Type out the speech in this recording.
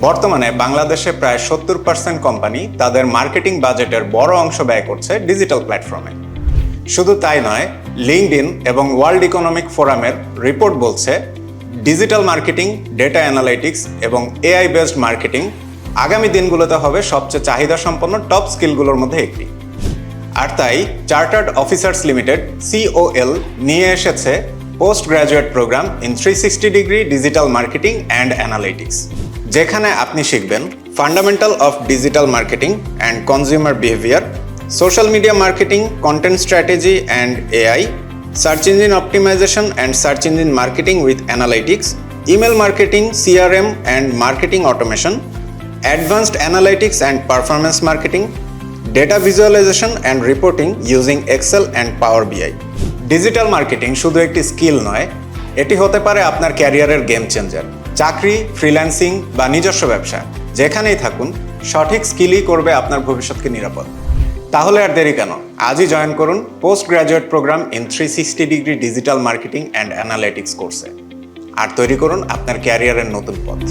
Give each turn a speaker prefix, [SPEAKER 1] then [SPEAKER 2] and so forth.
[SPEAKER 1] বর্তমানে বাংলাদেশে প্রায় 70% কোম্পানি তাদের মার্কেটিং বাজেটের বড় অংশ ব্যয় করছে ডিজিটাল প্ল্যাটফর্মে। শুধু তাই নয়, লিঙ্কডইন এবং ওয়ার্ল্ড ইকোনমিক ফোরামের রিপোর্ট বলছে ডিজিটাল মার্কেটিং, ডেটা অ্যানালাইটিক্স এবং এআই বেসড মার্কেটিং আগামী দিনগুলোতে হবে সবচেয়ে চাহিদা সম্পন্ন টপ স্কিলগুলোর মধ্যে একটি। আর তাই চার্টার্ড অফিসার্স লিমিটেড COL নিয়ে এসেছে post graduate programme in 360 degree digital marketing and analytics, যেখানে আপনি শিখবেন fundamental of digital marketing and consumer behaviour, social media marketing, content strategy and AI, search engine optimisation and search engine marketing with analytics, email marketing, CRM and marketing automation, advanced analytics and performance marketing, data visualisation and reporting using Excel and power BI। Digital marketing শুধু একটি skill নয়, এটি হতে পারে আপনার ক্যারিয়ারের game changer. চাকরি, freelancing বা নিজস্ব ব্যবসা, যেখানেই থাকুন, সঠিক স্কিলই করবে আপনার ভবিষ্যৎকে নিরাপদ। তাহলে আর দেরি কেন? আজই জয়েন করুন post graduate programme in 360 degree digital marketing and analytics কোর্সে, আর তৈরি করুন আপনার ক্যারিয়ারের নতুন পথ।